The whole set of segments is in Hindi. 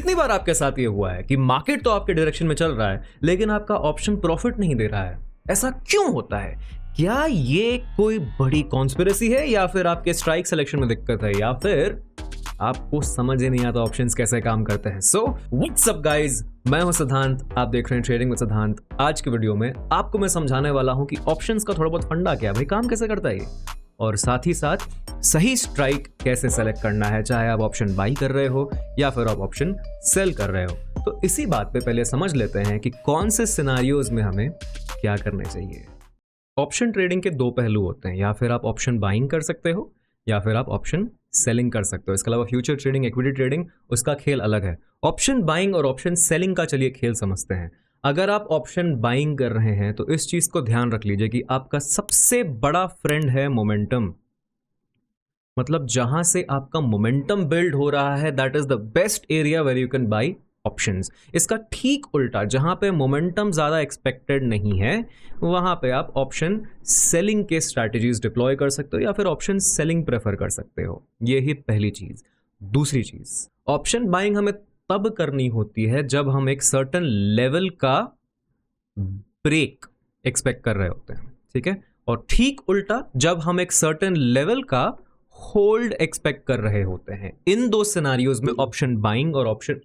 कितनी बार आपके साथ ये हुआ है कि मार्केट तो आपके डायरेक्शन में चल रहा है लेकिन आपका ऑप्शन प्रॉफिट नहीं दे रहा है? ऐसा क्यों होता है? क्या ये कोई बड़ी कॉन्स्पिरेसी है या फिर आपके स्ट्राइक सिलेक्शन में दिक्कत है या फिर आपको समझ ही नहीं आता ऑप्शंस कैसे काम करते हैं? सो व्हाट्स अप गाइस, मैं हूं सिद्धांत, आप देख रहे हैं ट्रेडिंग विद सिद्धांत। आज की वीडियो में आपको मैं समझाने वाला हूं कि ऑप्शंस का थोड़ा बहुत फंडा क्या है, भाई काम कैसे करता है ये, और साथ ही साथ सही स्ट्राइक कैसे सेलेक्ट करना है, चाहे आप ऑप्शन बाई कर रहे हो या फिर आप ऑप्शन सेल कर रहे हो। तो इसी बात पे पहले समझ लेते हैं कि कौन से सिनेरियोज में हमें क्या करने चाहिए। ऑप्शन ट्रेडिंग के दो पहलू होते हैं, या फिर आप ऑप्शन बाइंग कर सकते हो या फिर आप ऑप्शन सेलिंग कर सकते हो। इसके अलावा फ्यूचर ट्रेडिंग, इक्विटी ट्रेडिंग, उसका खेल अलग है। ऑप्शन बाइंग और ऑप्शन सेलिंग का चलिए खेल समझते हैं। अगर आप ऑप्शन बाइंग कर रहे हैं तो इस चीज को ध्यान रख लीजिए कि आपका सबसे बड़ा फ्रेंड है मोमेंटम। मतलब जहां से आपका मोमेंटम बिल्ड हो रहा है, that is the best area where you can buy options. इसका ठीक उल्टा, जहां पे मोमेंटम ज्यादा एक्सपेक्टेड नहीं है वहां पे आप ऑप्शन सेलिंग के स्ट्रैटेजीज डिप्लॉय कर सकते हो या फिर ऑप्शन सेलिंग प्रेफर कर सकते हो। ये ही पहली चीज। दूसरी चीज, ऑप्शन बाइंग हमें तब करनी होती है जब हम एक सर्टेन लेवल का ब्रेक एक्सपेक्ट कर रहे होते हैं, ठीक है। और ठीक उल्टा, जब हम एक सर्टेन लेवल का होल्ड एक्सपेक्ट कर रहे होते हैं। इन दो सिनेरियोज में ऑप्शन बाइंग और ऑप्शन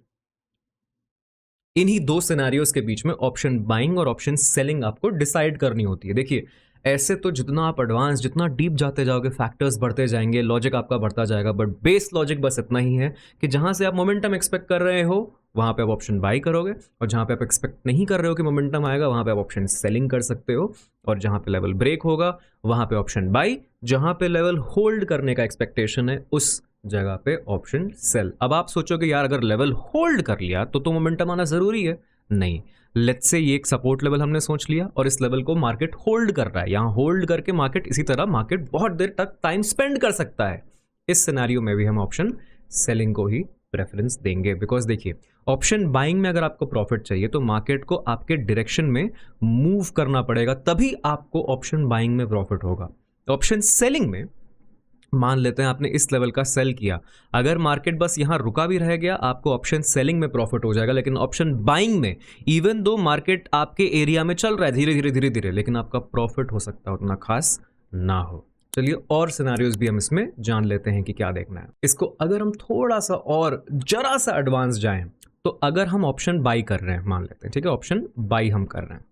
इन्हीं दो सिनेरियोज के बीच में ऑप्शन बाइंग और ऑप्शन सेलिंग आपको डिसाइड करनी होती है। देखिए, ऐसे तो जितना आप एडवांस, जितना डीप जाते जाओगे, फैक्टर्स बढ़ते जाएंगे, लॉजिक आपका बढ़ता जाएगा, बट बेस लॉजिक बस इतना ही है कि जहां से आप मोमेंटम एक्सपेक्ट कर रहे हो वहां पे आप ऑप्शन बाई करोगे, और जहां पे आप एक्सपेक्ट नहीं कर रहे हो कि मोमेंटम आएगा वहां पे आप ऑप्शन सेलिंग कर सकते हो। और जहां पे लेवल ब्रेक होगा वहां पे ऑप्शन बाई, जहां पे लेवल होल्ड करने का एक्सपेक्टेशन है उस जगह पे ऑप्शन सेल। अब आप सोचोगे यार अगर लेवल होल्ड कर लिया तो मोमेंटम आना जरूरी है। नहीं, लेट्स से ये एक सपोर्ट लेवल हमने सोच लिया और इस लेवल को मार्केट होल्ड कर रहा है। यहां होल्ड करके मार्केट इसी तरह मार्केट बहुत देर तक टाइम स्पेंड कर सकता है। इस सिनेरियो में भी हम ऑप्शन सेलिंग को ही प्रेफरेंस देंगे, बिकॉज देखिए, ऑप्शन बाइंग में अगर आपको प्रॉफिट चाहिए तो मार्केट को आपके डायरेक्शन में मूव करना पड़ेगा, तभी आपको ऑप्शन बाइंग में प्रॉफिट होगा। ऑप्शन सेलिंग में मान लेते हैं आपने इस लेवल का सेल किया, अगर मार्केट बस यहां रुका भी रह गया आपको ऑप्शन सेलिंग में प्रॉफिट हो जाएगा। लेकिन ऑप्शन बाइंग में इवन दो मार्केट आपके एरिया में चल रहा है धीरे धीरे धीरे धीरे, लेकिन आपका प्रॉफिट हो सकता है उतना खास ना हो। चलिए और सिनेरियोज भी हम इसमें जान लेते हैं कि क्या देखना है। इसको अगर हम थोड़ा सा और जरा सा एडवांस जाएं तो अगर हम ऑप्शन बाई कर रहे हैं, मान लेते हैं, ठीक है, ऑप्शन बाई हम कर रहे हैं,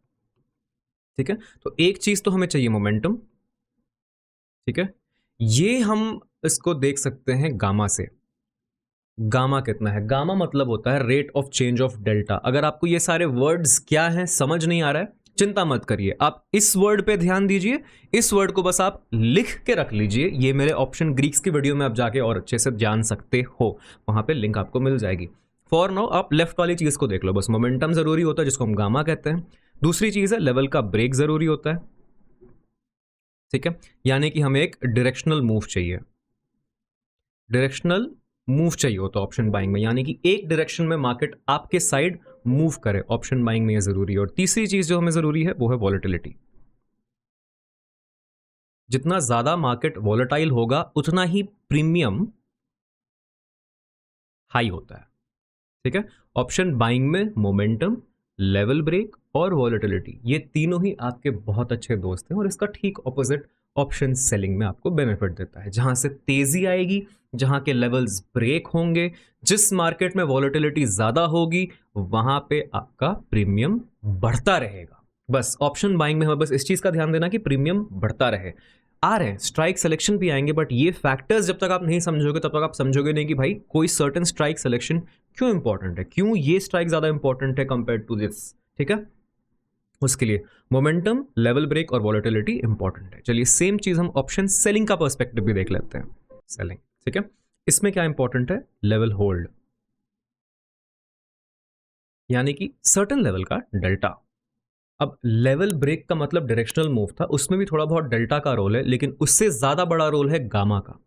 ठीक है, तो एक चीज तो हमें चाहिए मोमेंटम, ठीक है। ये हम इसको देख सकते हैं गामा से। गामा कितना है? गामा मतलब होता है rate of change of delta. अगर आपको ये सारे वर्ड्स क्या हैं समझ नहीं आ रहा है, चिंता मत करिए, आप इस वर्ड पे ध्यान दीजिए, इस वर्ड को बस आप लिख के रख लीजिए। ये मेरे ऑप्शन ग्रीक्स की वीडियो में आप जाके और अच्छे से जान सकते हो, वहां पे लिंक आपको मिल जाएगी। फॉर नाउ आप लेफ्ट वाली चीज को देख लो, बस मोमेंटम जरूरी होता है जिसको हम गामा कहते हैं। दूसरी चीज है लेवल का ब्रेक जरूरी होता है, ठीक है, यानी कि हमें एक डायरेक्शनल मूव चाहिए। डायरेक्शनल मूव चाहिए होता है ऑप्शन बाइंग में, यानी कि एक डायरेक्शन में मार्केट आपके साइड मूव करे, ऑप्शन बाइंग में ये जरूरी है। और तीसरी चीज जो हमें जरूरी है वो है वॉलेटिलिटी। जितना ज्यादा मार्केट वॉलेटाइल होगा उतना ही प्रीमियम हाई होता है, ठीक है। ऑप्शन बाइंग में मोमेंटम, लेवल ब्रेक और वॉलेटिलिटी, ये तीनों ही आपके बहुत अच्छे दोस्त हैं। और इसका ठीक ऑपोजिट ऑप्शन सेलिंग में आपको बेनिफिट देता है, जहां से तेजी आएगी, जहां के लेवल्स ब्रेक होंगे, जिस मार्केट में वॉलेटिलिटी ज्यादा होगी वहां पे आपका प्रीमियम बढ़ता रहेगा। बस ऑप्शन बाइंग में हमें बस इस चीज का ध्यान देना कि प्रीमियम बढ़ता रहे। आ रहे हैं स्ट्राइक सिलेक्शन भी आएंगे, बट ये फैक्टर्स जब तक आप नहीं समझोगे तब तक आप समझोगे नहीं कि भाई कोई सर्टेन स्ट्राइक सिलेक्शन क्यों इंपॉर्टेंट है, क्यों ये स्ट्राइक ज्यादा इंपॉर्टेंट है कंपेयर टू दिस, ठीक है। उसके लिए मोमेंटम, लेवल ब्रेक और वॉलेटिलिटी इंपॉर्टेंट है। चलिए सेम चीज हम ऑप्शन सेलिंग का पर्सपेक्टिव भी देख लेते हैं। सेलिंग, ठीक है, इसमें क्या इंपॉर्टेंट है? लेवल होल्ड, यानी कि सर्टेन लेवल का डेल्टा। अब लेवल ब्रेक का मतलब डायरेक्शनल मूव था, उसमें भी थोड़ा बहुत डेल्टा का रोल है, लेकिन उससे ज्यादा बड़ा रोल है गामा का,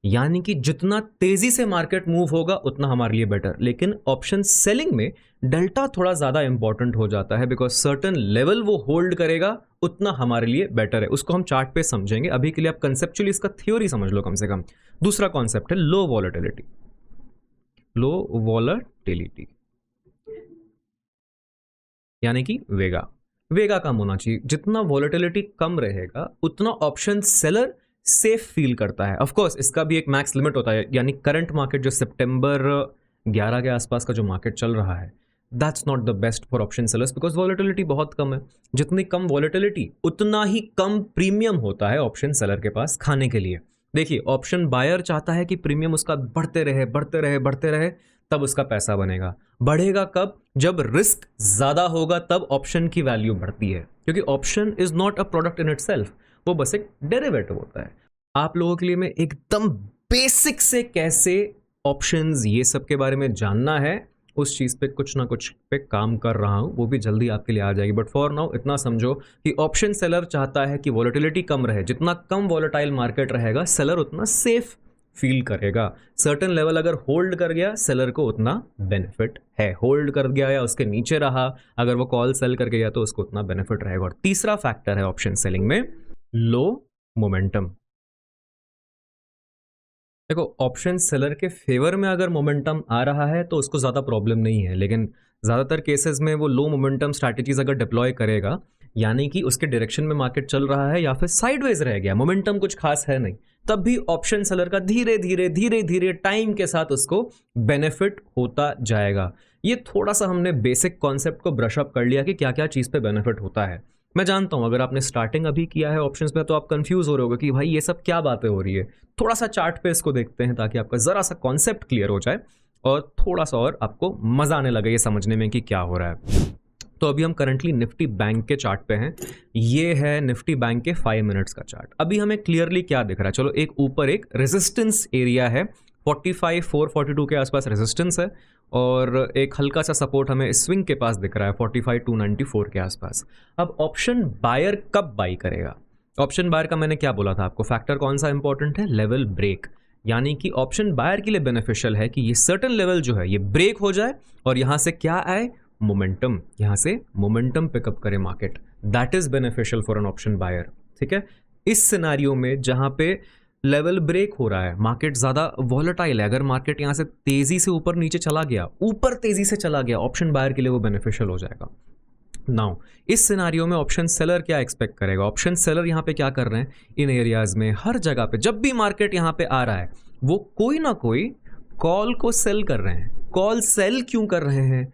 यानी कि जितना तेजी से मार्केट मूव होगा उतना हमारे लिए बेटर। लेकिन ऑप्शन सेलिंग में डेल्टा थोड़ा ज्यादा इंपॉर्टेंट हो जाता है, बिकॉज सर्टेन लेवल वो होल्ड करेगा उतना हमारे लिए बेटर है। उसको हम चार्ट पे समझेंगे, अभी के लिए आप कंसेप्चुअली इसका थ्योरी समझ लो कम से कम। दूसरा कॉन्सेप्ट है लो वॉलेटिलिटी। लो वॉलेटिलिटी, यानी कि वेगा। वेगा कम होना चाहिए। जितना वॉलेटिलिटी कम रहेगा उतना ऑप्शन सेलर सेफ फील करता है। ऑफ कोर्स इसका भी एक मैक्स लिमिट होता है, यानी करंट मार्केट जो सितंबर 11 के आसपास का जो मार्केट चल रहा है, that's not the best for option sellers because volatility बहुत कम है। जितनी कम वॉलेटिलिटी उतना ही कम प्रीमियम होता है ऑप्शन सेलर के पास खाने के लिए। देखिए, ऑप्शन बायर चाहता है कि प्रीमियम उसका बढ़ते रहे बढ़ते रहे बढ़ते रहे, तब उसका पैसा बनेगा। बढ़ेगा कब? जब रिस्क ज्यादा होगा तब ऑप्शन की वैल्यू बढ़ती है, क्योंकि option is not a product in itself, वो बस एक डेरिवेटिव होता है। आप लोगों के लिए मैं एकदम बेसिक से कैसे ऑप्शंस ये सब के बारे में जानना है, उस चीज़ पे कुछ ना कुछ पे काम कर रहा हूँ, वो भी जल्दी आपके लिए आ जाएगी। बट फॉर नाउ इतना समझो कि ऑप्शन सेलर चाहता है कि वॉलेटिलिटी कम रहे। जितना कम वॉलेटाइल मार्केट रहेगा सेलर उतना सेफ फील करेगा। सर्टेन लेवल अगर होल्ड कर गया सेलर को उतना बेनिफिट है, होल्ड कर गया या उसके नीचे रहा, अगर वो कॉल सेल करके गया तो उसको उतना बेनिफिट रहेगा। और तीसरा फैक्टर है ऑप्शन सेलिंग में लो मोमेंटम। देखो, ऑप्शन सेलर के फेवर में अगर मोमेंटम आ रहा है तो उसको ज़्यादा प्रॉब्लम नहीं है, लेकिन ज़्यादातर केसेस में वो लो मोमेंटम स्ट्रैटेजीज अगर डिप्लॉय करेगा, यानी कि उसके डायरेक्शन में मार्केट चल रहा है या फिर साइडवेज रह गया, मोमेंटम कुछ खास है नहीं, तब भी ऑप्शन सेलर का धीरे धीरे धीरे धीरे टाइम के साथ उसको बेनिफिट होता जाएगा। ये थोड़ा सा हमने बेसिक कॉन्सेप्ट को ब्रश अप कर लिया कि क्या क्या चीज़ पे बेनिफिट होता है। मैं जानता हूं अगर आपने स्टार्टिंग अभी किया है ऑप्शंस में तो आप कंफ्यूज हो रहे होगे कि भाई ये सब क्या बातें हो रही है। थोड़ा सा चार्ट पे इसको देखते हैं ताकि आपका जरा सा कॉन्सेप्ट क्लियर हो जाए और थोड़ा सा और आपको मजा आने लगे ये समझने में कि क्या हो रहा है। तो अभी हम करंटली निफ्टी बैंक के चार्ट पे हैं। ये है निफ्टी बैंक के 5 मिनट्स का चार्ट। अभी हमें क्लियरली क्या दिख रहा है, चलो एक ऊपर एक रेजिस्टेंस एरिया है, 45,442 के आसपास रेजिस्टेंस है और एक हल्का सा सपोर्ट हमें स्विंग के पास दिख रहा है 45,294 के आसपास। अब ऑप्शन बायर कब बाई करेगा? ऑप्शन बायर का मैंने क्या बोला था आपको, फैक्टर कौन सा इंपॉर्टेंट है? Level break. यानी कि ऑप्शन बायर के लिए बेनिफिशियल है कि ये सर्टेन लेवल जो है ये ब्रेक हो जाए और यहां से क्या आए? मोमेंटम। यहां से मोमेंटम पिकअप करे market, that is beneficial for an option buyer. ठीक है, इस सिनारियो में जहां पे लेवल ब्रेक हो रहा है, मार्केट ज्यादा वॉलेटाइल है, अगर मार्केट यहां से तेजी से ऊपर नीचे चला गया, ऊपर तेजी से चला गया, ऑप्शन बायर के लिए वो बेनिफिशियल हो जाएगा। नाउ इस सिनारियो में ऑप्शन सेलर क्या एक्सपेक्ट करेगा? ऑप्शन सेलर यहां पे क्या कर रहे हैं, इन एरियाज में हर जगह पे जब भी मार्केट यहां पे आ रहा है वो कोई ना कोई कॉल को सेल कर रहे हैं। कॉल सेल क्यों कर रहे हैं?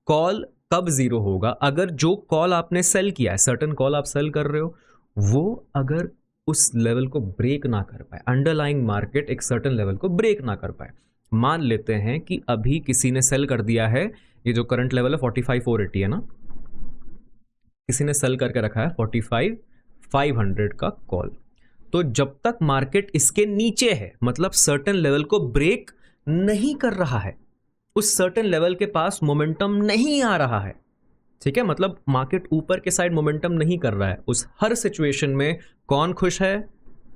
कॉल कब जीरो होगा? अगर जो कॉल आपने सेल किया है, सर्टेन कॉल आप सेल कर रहे हो, वो अगर उस लेवल को ब्रेक ना कर पाए, अंडरलाइंग मार्केट एक सर्टेन लेवल को ब्रेक ना कर पाए। मान लेते हैं कि अभी किसी ने सेल कर दिया है, ये जो करंट लेवल है 45,480 है ना, किसी ने सेल करके रखा है 45,500 का कॉल। तो जब तक मार्केट इसके नीचे है, मतलब सर्टेन लेवल को ब्रेक नहीं कर रहा है, उस सर्टेन लेवल के पास मोमेंटम नहीं आ रहा है, ठीक है, मतलब मार्केट ऊपर के साइड मोमेंटम नहीं कर रहा है, उस हर सिचुएशन में कौन खुश है?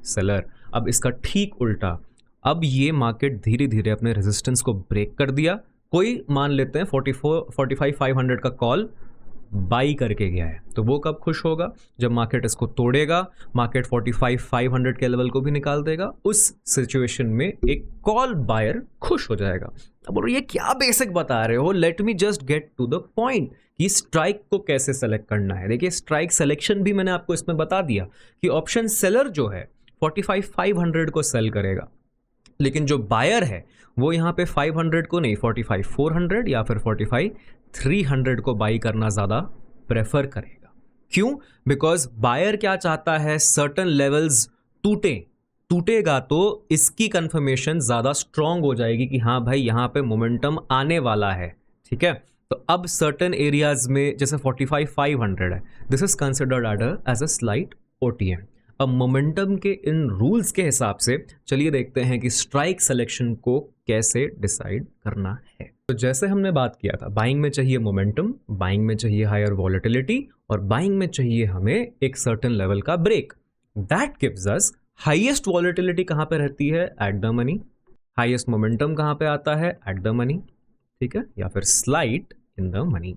सेलर। अब इसका ठीक उल्टा, अब ये मार्केट धीरे धीरे अपने रेजिस्टेंस को ब्रेक कर दिया, कोई मान लेते हैं 45,500 का कॉल बाई करके गया है, तो वो कब खुश होगा? जब मार्केट इसको तोड़ेगा, मार्केट 45,500 के लेवल को भी निकाल देगा, उस सिचुएशन में एक कॉल बायर खुश हो जाएगा। अब बोलो ये क्या बेसिक बता रहे हो, let me just get to the point कि स्ट्राइक को कैसे सेलेक्ट करना है। देखिए, स्ट्राइक सिलेक्शन भी मैंने आपको इसमें बता दिया कि ऑप्शन सेलर जो है 45,500 को सेल करेगा, लेकिन जो बायर है वो यहाँ पे 500 को नहीं, 45,400 या फिर 45,300 को बाई करना ज़्यादा प्रेफर करेगा। क्यों? बिकॉज बायर क्या चाहता है, सर्टन लेवल्स टूटेगा तो इसकी कंफर्मेशन ज़्यादा स्ट्रांग हो जाएगी कि हाँ भाई यहाँ पे मोमेंटम आने वाला है। ठीक है, तो अब सर्टन एरियाज में जैसे 45,500 है, this is considered as a slight OTM। अब मोमेंटम के इन रूल्स के हिसाब से चलिए देखते हैं कि स्ट्राइक सिलेक्शन को कैसे डिसाइड करना है। तो जैसे हमने बात किया था, बाइंग में चाहिए मोमेंटम, बाइंग में चाहिए हायर वॉलेटिलिटी और बाइंग में चाहिए हमें एक सर्टेन लेवल का break. That gives us highest volatility कहाँ पे रहती है? At the money. Highest momentum कहाँ पे आता है? At the money. ठीक है, या फिर स्लाइट इन द मनी।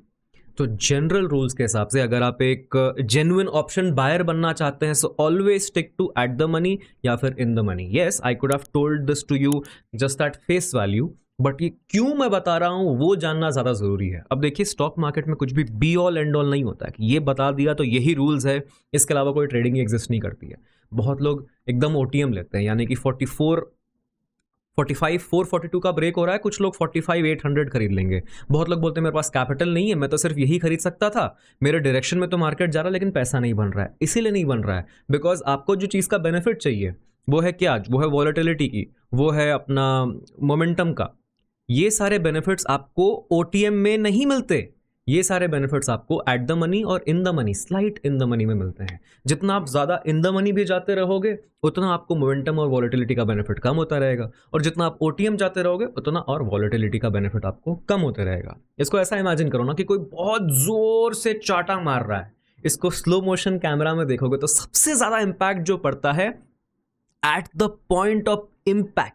तो जनरल रूल्स के हिसाब से अगर आप एक जेन्युइन ऑप्शन बायर बनना चाहते हैं, so always stick to at the money या फिर in the money. Yes, I could have told this to you just at face value, but ये क्यों मैं बता रहा हूं वो जानना ज्यादा जरूरी है। अब देखिए, स्टॉक मार्केट में कुछ भी बी ऑल एंड ऑल नहीं होता है कि ये बता दिया तो यही रूल्स है, इसके अलावा कोई ट्रेडिंग एग्जिस्ट नहीं करती है। बहुत लोग एकदम ओटीएम लेते हैं, यानी कि 452 का ब्रेक हो रहा है, कुछ लोग 45,800 खरीद लेंगे। बहुत लोग बोलते हैं मेरे पास कैपिटल नहीं है, मैं तो सिर्फ यही खरीद सकता था, मेरे डायरेक्शन में तो मार्केट जा रहा है लेकिन पैसा नहीं बन रहा है। इसीलिए नहीं बन रहा है बिकॉज आपको जो चीज़ का बेनिफिट चाहिए वो है क्या, वो है वॉलेटिलिटी की, वो है अपना मोमेंटम का। ये सारे बेनिफिट्स आपको ओटीएम में नहीं मिलते, ये सारे बेनिफिट्स आपको एट द मनी और इन the money, slight in the money में मिलते हैं। जितना आप ज्यादा इन द मनी भी जाते रहोगे उतना आपको मोमेंटम और वॉलेटिलिटी का बेनिफिट कम होता रहेगा, और जितना आप ओटीएम जाते रहोगे उतना और वॉलेटिलिटी का बेनिफिट आपको कम होते रहेगा। इसको ऐसा इमेजिन करो ना कि कोई बहुत जोर से चाटा मार रहा है, इसको स्लो मोशन कैमरा में देखोगे तो सबसे ज्यादा इंपैक्ट जो पड़ता है at the point of impact,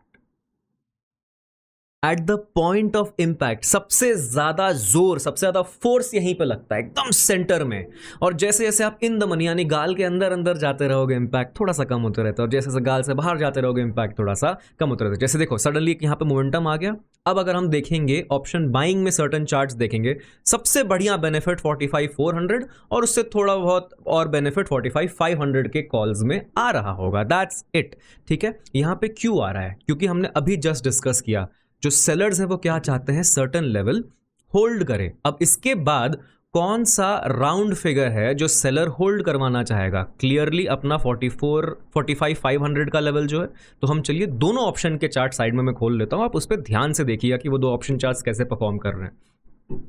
at the point of impact सबसे ज्यादा जोर, सबसे ज्यादा फोर्स यहीं पे लगता है, एकदम सेंटर में। और जैसे जैसे आप इन द मनी यानी गाल के अंदर अंदर जाते रहोगे इंपैक्ट थोड़ा सा कम होते रहता है, और जैसे जैसे गाल से बाहर जाते रहोगे इंपैक्ट थोड़ा सा कम होते रहता है। जैसे देखो सडनली यहाँ पे मोमेंटम आ गया। अब अगर हम देखेंगे ऑप्शन बाइंग में सर्टन चार्ट्स देखेंगे, सबसे बढ़िया बेनिफिट 45,400 और उससे थोड़ा बहुत और बेनिफिट 45,500 के कॉल्स में आ रहा होगा। That's it. ठीक है, यहाँ पे क्यों आ रहा है, क्योंकि हमने अभी जस्ट डिस्कस किया जो सेलर्स है वो क्या चाहते हैं, सर्टन लेवल होल्ड करे। अब इसके बाद कौन सा राउंड फिगर है जो सेलर होल्ड करवाना चाहेगा, क्लियरली अपना 45,500 का लेवल जो है। तो हम चलिए दोनों ऑप्शन के चार्ट साइड में मैं खोल लेता हूं, आप उस पर ध्यान से देखिएगा कि वो दो ऑप्शन चार्ट्स कैसे परफॉर्म कर रहे हैं,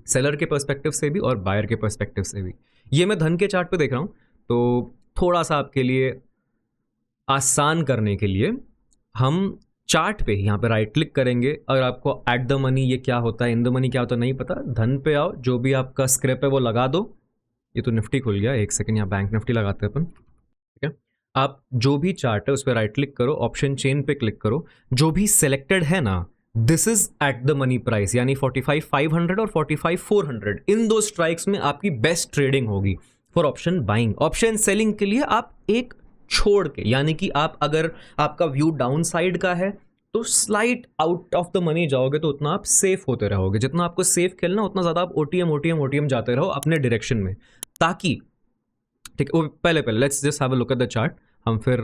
सेलर के पर्सपेक्टिव से भी और बायर के पर्सपेक्टिव से भी। ये मैं धन के चार्ट पे देख रहा हूं, तो थोड़ा सा आपके लिए आसान करने के लिए हम चार्ट पे यहाँ पे राइट क्लिक करेंगे। अगर आपको एट द मनी ये क्या होता है, इन द मनी क्या होता है नहीं पता, धन पे आओ, जो भी आपका स्क्रिप है वो लगा दो। ये तो निफ्टी खुल गया, एक सेकंड, यहाँ बैंक निफ्टी लगाते हैं अपन। ठीक है, आप जो भी चार्ट है उस पर राइट क्लिक करो, ऑप्शन चेन पे क्लिक करो, जो भी सिलेक्टेड है ना this is eight the money price, यानी 45,500 और 45,400 इन दो स्ट्राइक्स में आपकी बेस्ट ट्रेडिंग होगी for option buying. Option selling के लिए आप एक छोड़ के, यानी कि आप अगर आपका व्यू डाउन साइड का है तो slight out of the money जाओगे तो उतना आप सेफ होते रहोगे। जितना आपको सेफ खेलना उतना ज्यादा आप ओटीएम जाते रहो अपने डायरेक्शन में, ताकि ठीक है। पहले let's just have a look at the chart, हम फिर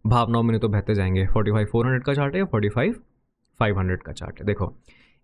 भावनाओं में नहीं तो बहते जाएंगे। 45,400 का चार्ट है, 45,500 का चार्ट है। देखो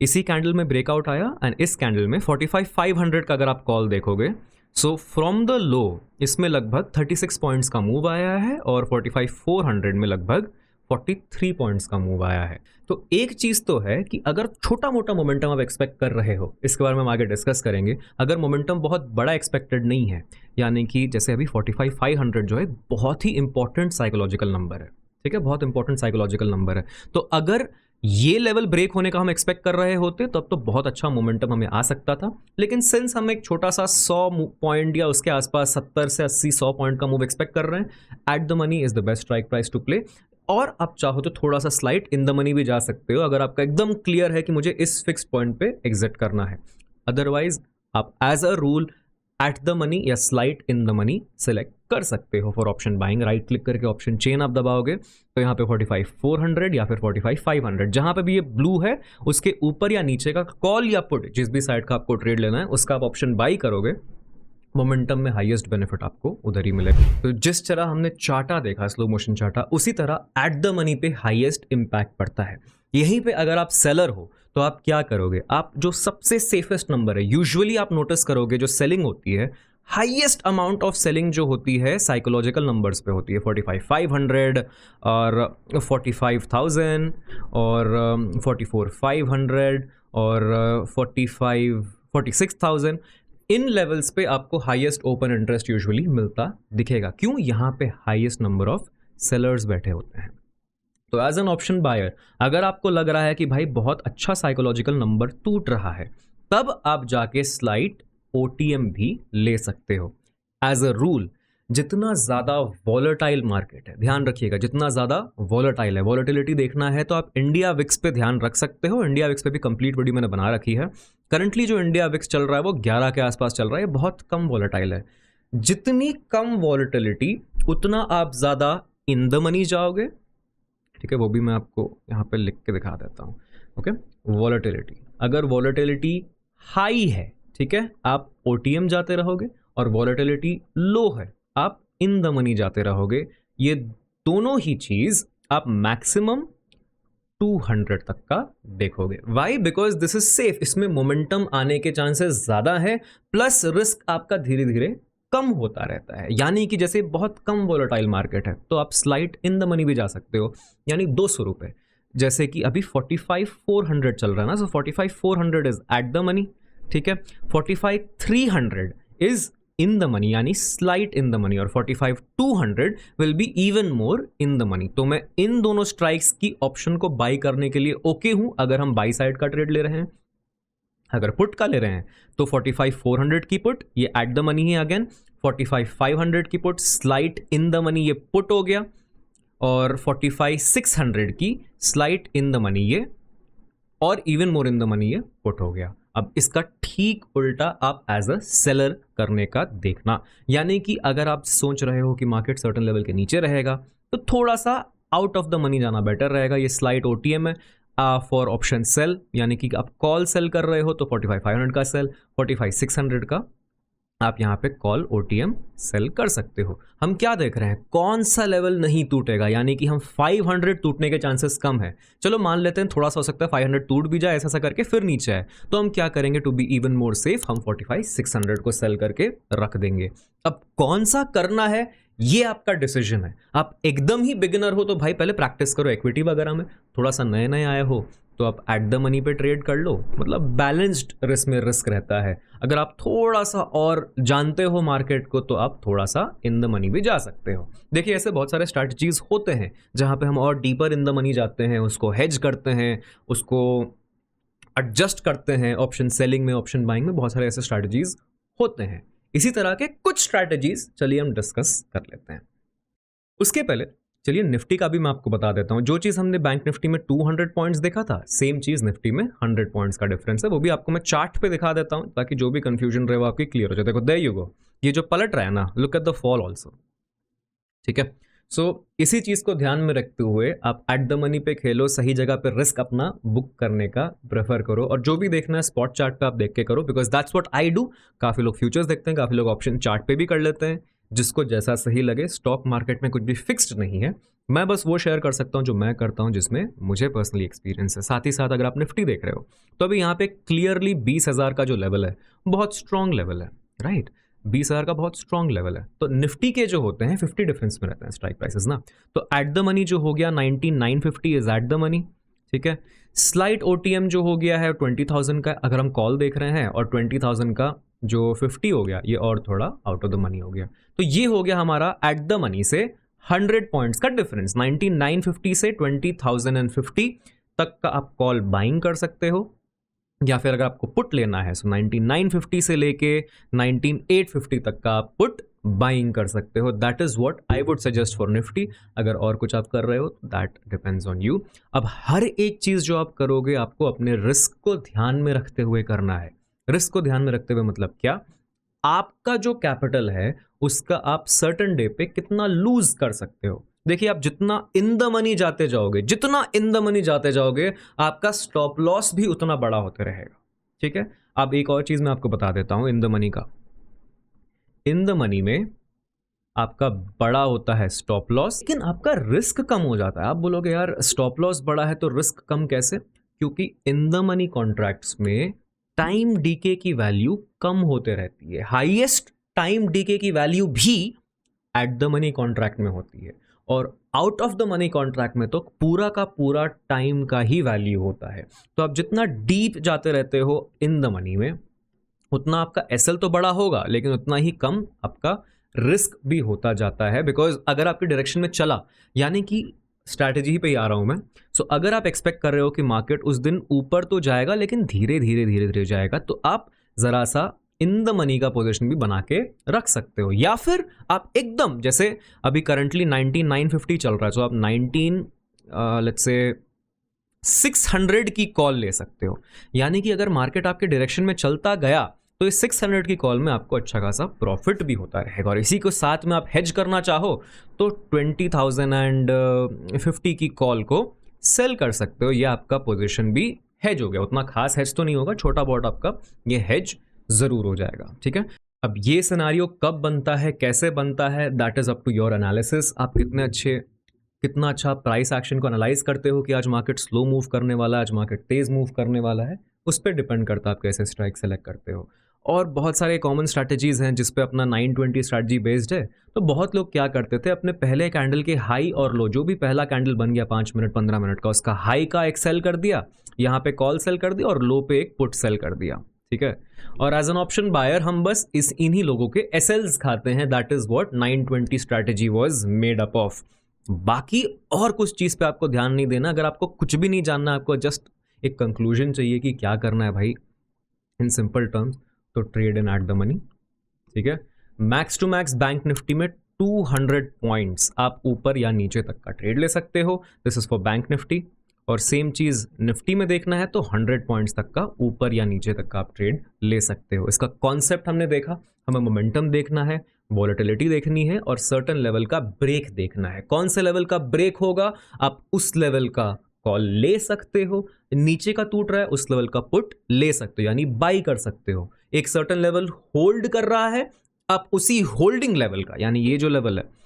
इसी कैंडल में ब्रेकआउट आया एंड इस कैंडल में 45,500 का अगर आप कॉल देखोगे, सो फ्रॉम द लो इसमें लगभग 36 पॉइंट्स का मूव आया है और 45,400 में लगभग 43 पॉइंट्स का मूव आया है। तो एक चीज तो है कि अगर छोटा मोटा मोमेंटम आप एक्सपेक्ट कर रहे हो, इसके बारे में हम आगे डिस्कस करेंगे। अगर मोमेंटम बहुत बड़ा एक्सपेक्टेड नहीं है, यानी कि जैसे अभी 45,500 जो है बहुत ही इंपॉर्टेंट साइकोलॉजिकल नंबर है, ठीक है, बहुत इंपॉर्टेंट साइकोलॉजिकल नंबर है। तो अगर ये लेवल ब्रेक होने का हम एक्सपेक्ट कर रहे होते तब तो बहुत अच्छा मोमेंटम हमें आ सकता था, लेकिन सिंस हम एक छोटा सा 100 पॉइंट या उसके आसपास 70 से 80-100 पॉइंट का मूव एक्सपेक्ट कर रहे हैं, at the money is the best strike price to play. और आप चाहो तो थोड़ा सा स्लाइट इन द मनी भी जा सकते हो अगर आपका एकदम क्लियर है कि मुझे इस फिक्स पॉइंट पे एग्जिट करना है। अदरवाइज आप as a rule at the money या slight in the money select कर सकते हो for option buying. Right click करके ऑप्शन चेन आप दबाओगे तो यहाँ पे 45,400 या फिर 45,500 जहां पे भी ये ब्लू है उसके ऊपर या नीचे का कॉल या पुट, जिस भी साइड का आपको ट्रेड लेना है उसका आप ऑप्शन बाई करोगे, मोमेंटम में हाईएस्ट बेनिफिट आपको उधर ही मिलेगा। तो जिस तरह हमने चार्टा देखा, स्लो मोशन चार्टा, उसी तरह एट द मनी पे हाईएस्ट इंपैक्ट पड़ता है। यहीं पे अगर आप सेलर हो तो आप क्या करोगे, आप जो सबसे सेफेस्ट नंबर है, यूजुअली आप नोटिस करोगे जो सेलिंग होती है, हाईएस्ट अमाउंट ऑफ सेलिंग जो होती है साइकोलॉजिकल नंबर्स पे होती है, 45,500 और 45,000 और 44,500 और 46,000। इन लेवल्स पे आपको हाईएस्ट ओपन इंटरेस्ट यूजुअली मिलता दिखेगा। क्यों? यहाँ पे हाईएस्ट नंबर ऑफ सेलर्स बैठे होते हैं। तो एज एन ऑप्शन बायर अगर आपको लग रहा है कि भाई बहुत अच्छा साइकोलॉजिकल नंबर टूट रहा है, तब आप जाके स्लाइट ओटीएम भी ले सकते हो। एज अ रूल जितना ज़्यादा वॉलेटाइल मार्केट है, ध्यान रखिएगा, जितना ज़्यादा वॉलेटाइल है, वॉलेटिलिटी देखना है तो आप इंडिया विक्स पे ध्यान रख सकते हो। इंडिया विक्स पे भी कंप्लीट वीडियो मैंने बना रखी है। करंटली जो इंडिया विक्स चल रहा है वो 11 के आसपास चल रहा है, बहुत कम वॉलेटाइल है। जितनी कम वॉलेटिलिटी उतना आप ज़्यादा इन द मनी जाओगे, ठीक है, वो भी मैं आपको यहाँ पे लिख के दिखा देता हूँ। ओके, वॉलेटिलिटी, अगर वॉलेटिलिटी हाई है, ठीक है, आप OTM जाते रहोगे, और वॉलेटिलिटी लो है, आप इन द मनी जाते रहोगे। ये दोनों ही चीज आप मैक्सिमम 200 तक का देखोगे। Why? Because this is safe, इसमें मोमेंटम आने के चांसेस ज्यादा है, प्लस रिस्क आपका धीरे धीरे कम होता रहता है। यानी कि जैसे बहुत कम वोलेटाइल मार्केट है तो आप स्लाइट इन द मनी भी जा सकते हो, यानी 200 रुपए, जैसे कि अभी 45,400 चल रहा है ना, सो 45,400 इज एट द मनी, ठीक है। 45,300 इज इन द मनी, यानी स्लाइट इन द मनी, और 45,200 will be even more in the money. तो मैं इन दोनों स्ट्राइक्स की ऑप्शन को बाई करने के लिए ओके हूं अगर हम बाई साइड का ट्रेड ले रहे हैं। अगर पुट का ले रहे हैं तो 45,400 की पुट, ये एट द मनी है अगेन, 45,500 की put slight in the money, ये पुट हो गया, और 45,600 की स्लाइट इन द मनी ये, और even more in the money ये पुट हो गया। अब इसका ठीक उल्टा आप एज अ सेलर करने का देखना, यानी कि अगर आप सोच रहे हो कि मार्केट सर्टेन लेवल के नीचे रहेगा तो थोड़ा सा आउट ऑफ द मनी जाना बेटर रहेगा। ये स्लाइट OTM है फॉर ऑप्शन सेल, यानी कि आप कॉल सेल कर रहे हो तो 45,500 का सेल, 45,600 का आप यहाँ पे कॉल OTM सेल कर सकते हो। हम क्या देख रहे हैं, कौन सा लेवल नहीं टूटेगा, यानी कि हम 500 टूटने के चांसेस कम है। चलो मान लेते हैं थोड़ा सा हो सकता है 500 टूट भी जाए, ऐसा करके फिर नीचे है, तो हम क्या करेंगे, to be even more safe, हम 45,600 को सेल करके रख देंगे। अब कौन सा करना है ये आपका डिसीजन है। आप एकदम ही बिगिनर हो तो भाई पहले प्रैक्टिस करो इक्विटी वगैरह में, थोड़ा सा नए नए आए हो तो आप एट द मनी पे ट्रेड कर लो, मतलब बैलेंस्ड रिस्क में रिस्क रहता है। अगर आप थोड़ा सा और जानते हो मार्केट को तो आप थोड़ा सा इन द मनी भी जा सकते हो। देखिए ऐसे बहुत सारे स्ट्रैटेजीज होते हैं जहां पे हम और डीपर इन द मनी जाते हैं, उसको हेज करते हैं, उसको एडजस्ट करते हैं, ऑप्शन सेलिंग में, ऑप्शन बाइंग में, बहुत सारे ऐसे स्ट्रैटेजीज होते हैं। इसी तरह के कुछ स्ट्रैटेजीज चलिए हम डिस्कस कर लेते हैं। उसके पहले चलिए निफ्टी का भी मैं आपको बता देता हूं। जो चीज हमने बैंक निफ्टी में 200 पॉइंट्स देखा था, सेम चीज निफ्टी में 100 पॉइंट्स का डिफरेंस है। वो भी आपको मैं चार्ट पे दिखा देता हूं ताकि जो भी कंफ्यूजन रहे वो आपकी क्लियर हो जाए। देखो देयर यू गो, ये जो पलट रहा है ना, look at the fall also, ठीक है। सो इसी चीज को ध्यान में रखते हुए आप एट द मनी पे खेलो, सही जगह पे रिस्क अपना बुक करने का प्रेफर करो, और जो भी देखना है स्पॉट चार्ट पे आप देख के करो, because that's what I do. काफी लोग फ्यूचर्स देखते हैं, काफी लोग ऑप्शन चार्ट पे भी कर लेते हैं, जिसको जैसा सही लगे। स्टॉक मार्केट में कुछ भी फिक्स्ड नहीं है, मैं बस वो शेयर कर सकता हूं जो मैं करता हूं, जिसमें मुझे पर्सनली एक्सपीरियंस है। साथ ही साथ अगर आप निफ्टी देख रहे हो तो अभी यहाँ पे क्लियरली 20,000 का जो लेवल है बहुत स्ट्रॉन्ग लेवल है, राइट। 20,000 का बहुत स्ट्रॉन्ग लेवल है। तो निफ्टी के जो होते हैं 50 डिफरेंस में रहते हैं स्ट्राइक प्राइसेस ना, तो एट द मनी जो हो गया 19,950 इज एट द मनी, ठीक है। स्लाइट OTM जो हो गया है 20,000 का, अगर हम कॉल देख रहे हैं, और 20,000 का जो 50 हो गया ये और थोड़ा आउट ऑफ द मनी हो गया। तो ये हो गया हमारा एट द मनी से 100 पॉइंट्स का डिफरेंस। 19,950 से 20,050 तक का आप कॉल बाइंग कर सकते हो, या फिर अगर आपको पुट लेना है सो 19,950 से लेके 19,850 तक का आप पुट बाइंग कर सकते हो। That is what I would suggest for Nifty. अगर और कुछ आप कर रहे हो दैट डिपेंड्स ऑन यू। अब हर एक चीज जो आप करोगे आपको अपने रिस्क को ध्यान में रखते हुए करना है। रिस्क को ध्यान में रखते हुए मतलब क्या, आपका जो कैपिटल है उसका आप सर्टेन डे पे कितना लूज कर सकते हो। देखिए आप जितना इन द मनी जाते जाओगे, जितना इन द मनी जाते जाओगे, आपका स्टॉप लॉस भी उतना बड़ा होते रहेगा, ठीक है। अब एक और चीज मैं आपको बता देता हूं इन द मनी का। इन द मनी में आपका बड़ा होता है स्टॉप लॉस, लेकिन आपका रिस्क कम हो जाता है। आप बोलोगे यार स्टॉप लॉस बड़ा है तो रिस्क कम कैसे, क्योंकि इन द मनी कॉन्ट्रैक्ट्स में टाइम डीके की वैल्यू कम होते रहती है। हाईएस्ट टाइम डीके की वैल्यू भी एट द मनी कॉन्ट्रैक्ट में होती है, और out of the money contract में तो पूरा का पूरा टाइम का ही वैल्यू होता है। तो आप जितना डीप जाते रहते हो इन द मनी में, उतना आपका एसएल तो बड़ा होगा, लेकिन उतना ही कम आपका रिस्क भी होता जाता है। बिकॉज अगर आपके डायरेक्शन में चला, यानी कि स्ट्रैटेजी पे ही आ रहा हूं मैं, सो अगर आप एक्सपेक्ट कर रहे हो कि मार्केट उस दिन ऊपर तो जाएगा लेकिन धीरे धीरे धीरे धीरे जाएगा, तो आप जरा सा इन द मनी का पोजीशन भी बना के रख सकते हो। या फिर आप एकदम, जैसे अभी करंटली 19,950 चल रहा है, तो आप 600 की कॉल ले सकते हो। यानी कि अगर मार्केट आपके डायरेक्शन में चलता गया तो इस 600 की कॉल में आपको अच्छा खासा प्रॉफिट भी होता रहेगा। और इसी को साथ में आप हेज करना चाहो तो 20,050 की कॉल को सेल कर सकते हो, ये आपका पोजीशन भी हेज हो गया, उतना खास हेज तो नहीं होगा, छोटा बहुत आपका ये हेज जरूर हो जाएगा, ठीक है। अब ये सिनारियो कब बनता है, कैसे बनता है, that is up to your analysis. आप कितना अच्छा प्राइस एक्शन को एनालाइज करते हो कि आज मार्केट स्लो मूव करने वाला है, आज मार्केट तेज मूव करने वाला है, उस पर डिपेंड करता है आप कैसे स्ट्राइक सेलेक्ट करते हो। और बहुत सारे कॉमन स्ट्रैटेजीज हैं जिस पे अपना 920 स्ट्रैटेजी बेस्ड है। तो बहुत लोग क्या करते थे, अपने पहले कैंडल के हाई और लो, जो भी पहला कैंडल बन गया 5 मिनट 15 मिनट का, उसका हाई का एक सेल कर दिया, यहाँ पे कॉल सेल कर दिया और लो पे एक पुट सेल कर दिया, ठीक है। और एज एन ऑप्शन बायर हम बस इन्हीं लोगों के एसएल्स खाते हैं। That is what 920 strategy was made up of. बाकी और कुछ चीज पे आपको ध्यान नहीं देना। अगर आपको कुछ भी नहीं जानना, आपको जस्ट एक कंक्लूजन चाहिए कि क्या करना है भाई, इन सिंपल टर्म्स, तो trade in at the money, ठीक है। Max to max bank Nifty में 200 पॉइंट्स आप ऊपर या नीचे तक का ट्रेड ले सकते हो। This is for bank Nifty. और सेम चीज निफ्टी में देखना है तो 100 पॉइंट्स तक का ऊपर या नीचे तक का आप ट्रेड ले सकते हो। इसका कॉन्सेप्ट हमने देखा, हमें मोमेंटम देखना है, वॉलेटिलिटी देखनी है और सर्टेन लेवल का ब्रेक देखना है। कौन से लेवल का ब्रेक होगा, आप उस लेवल का कॉल ले सकते हो। नीचे का टूट रहा है, उस लेवल का पुट ले सकते हो, यानी बाई कर सकते हो। एक सर्टेन लेवल होल्ड कर रहा है, आप उसी होल्डिंग लेवल का, यानी ये जो लेवल है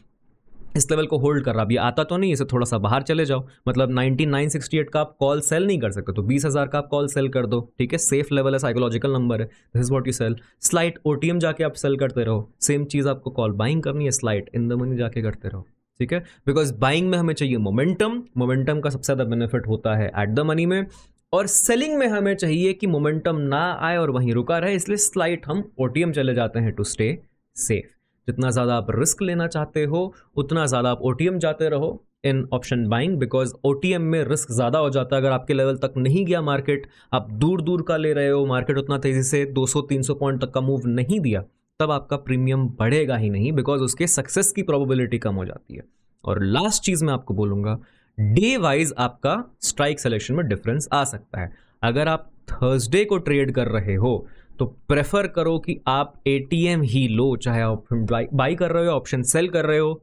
इस लेवल को होल्ड कर रहा, अभी आता तो नहीं, इसे थोड़ा सा बाहर चले जाओ, मतलब 19,968 का आप कॉल सेल नहीं कर सकते, तो 20,000 का आप कॉल सेल कर दो, ठीक है। सेफ लेवल है, साइकोलॉजिकल नंबर है, this is what you sell. Slight OTM जाके आप सेल करते रहो, सेम चीज आपको कॉल बाइंग करनी है, स्लाइट इन द मनी जाके करते रहो, ठीक है। बिकॉज बाइंग में हमें चाहिए मोमेंटम का सबसे ज्यादा बेनिफिट होता है एट द मनी में, और सेलिंग में हमें चाहिए कि मोमेंटम ना आए और वहीं रुका रहे, इसलिए स्लाइट हम ओटीएम चले जाते हैं टू स्टे सेफ। जितना ज़्यादा आप रिस्क लेना चाहते हो उतना ज़्यादा आप ओटीएम जाते रहो इन ऑप्शन बाइंग, बिकॉज ओटीएम में रिस्क ज़्यादा हो जाता है। अगर आपके लेवल तक नहीं गया मार्केट, आप दूर दूर का ले रहे हो, मार्केट उतना तेज़ी से 200-300 पॉइंट तक का मूव नहीं दिया, तब आपका प्रीमियम बढ़ेगा ही नहीं, बिकॉज उसके सक्सेस की प्रोबेबिलिटी कम हो जाती है। और लास्ट चीज़ मैं आपको बोलूँगा, डे वाइज आपका स्ट्राइक सिलेक्शन में डिफरेंस आ सकता है। अगर आप थर्सडे को ट्रेड कर रहे हो तो प्रेफर करो कि आप एटीएम ही लो, चाहे आप बाई कर रहे हो, ऑप्शन सेल कर रहे हो,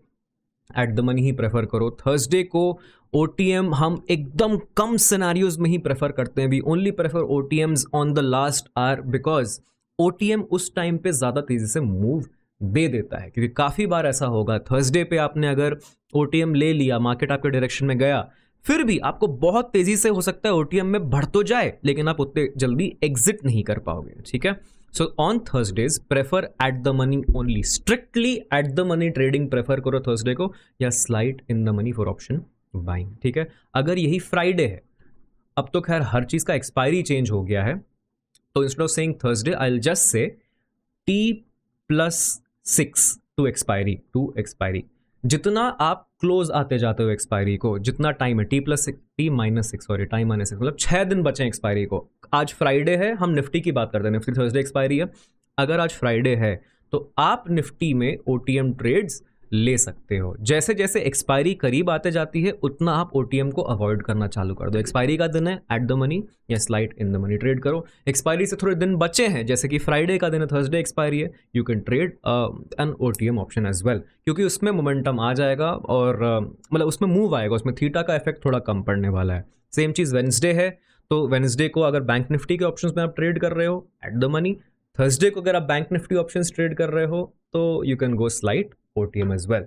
एट द मनी ही प्रेफर करो। थर्सडे को ओटीएम हम एकदम कम सिनेरियोज में ही प्रेफर करते हैं। We only prefer OTMs on the last hour, because OTM उस टाइम पे ज़्यादा तेज़ी से मूव दे देता है। क्योंकि काफ़ी बार ऐसा होगा, थर्सडे पे आपने अगर ओटीएम ले लिया, मार्केट आपके डायरेक्शन में गया, फिर भी आपको बहुत तेजी से हो सकता है ओटीएम में बढ़ तो जाए, लेकिन आप उतने जल्दी एग्जिट नहीं कर पाओगे, ठीक है। So on Thursdays prefer eight the money only, strictly eight the money trading prefer करो थर्सडे को, या slide in the money for option buying, ठीक है। अगर यही फ्राइडे है, अब तो खैर हर चीज का एक्सपायरी चेंज हो गया है, तो instead of saying Thursday I will just say T+6 to expiry. जितना आप क्लोज आते जाते हो एक्सपायरी को, जितना टाइम है T-6 मतलब 6 दिन बचे एक्सपायरी को। आज फ्राइडे है, हम निफ्टी की बात करते हैं, निफ्टी थर्सडे एक्सपायरी है। अगर आज फ्राइडे है तो आप निफ्टी में ओटीएम ट्रेड्स ले सकते हो। जैसे जैसे एक्सपायरी करीब आते जाती है उतना आप ओटीएम को अवॉइड करना चालू कर दो। एक्सपायरी का दिन है, एट द मनी या slide in the money trade करो। एक्सपायरी से थोड़े दिन बचे हैं, जैसे कि फ्राइडे का दिन है, थर्सडे एक्सपायरी है, you can trade an OTM option as well, क्योंकि उसमें मोमेंटम आ जाएगा और मतलब उसमें मूव आएगा, उसमें थीटा का इफेक्ट थोड़ा कम पड़ने वाला है। सेम चीज़ वेडनेसडे है, तो वेडनेसडे को अगर बैंक निफ्टी के ऑप्शंस में आप ट्रेड कर रहे हो एट द मनी, थर्सडे को अगर आप बैंक निफ्टी ऑप्शंस ट्रेड कर रहे हो तो you can go slide OTM as well,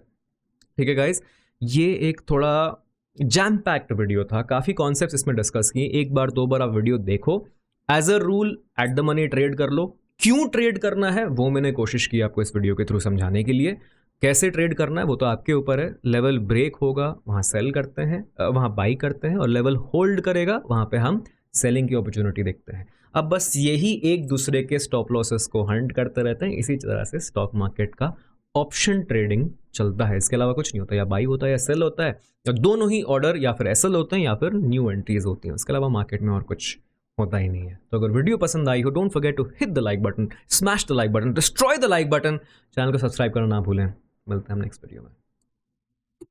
ठीक है गाइज। ये एक थोड़ा जैम पैक्ड वीडियो था, काफ़ी कॉन्सेप्ट्स इसमें डिस्कस किए। एक बार दो बार आप वीडियो देखो, as a rule at the money trade कर लो। क्यों ट्रेड करना है वो मैंने कोशिश की आपको इस वीडियो के थ्रू समझाने के लिए। कैसे ट्रेड करना है वो तो आपके ऊपर है। लेवल ब्रेक होगा वहाँ सेल करते हैं, वहाँ बाई करते हैं, और लेवल होल्ड करेगा वहाँ पे हम सेलिंग की अपॉर्चुनिटी देखते हैं। अब बस यही एक दूसरे के स्टॉप लॉसेस को हंट करते रहते हैं। इसी तरह से स्टॉक मार्केट का ऑप्शन ट्रेडिंग चलता है, इसके अलावा कुछ नहीं होता। या बाई होता है या सेल होता है, या दोनों ही ऑर्डर या फिर एसएल होते हैं या फिर न्यू एंट्रीज होती हैं। इसके अलावा मार्केट में और कुछ होता ही नहीं है। तो अगर वीडियो पसंद आई हो, don't forget to hit the like button, smash the like button, destroy the like button, channel को सब्सक्राइब करना ना भूलें। मिलते हैं हम नेक्स्ट वीडियो में।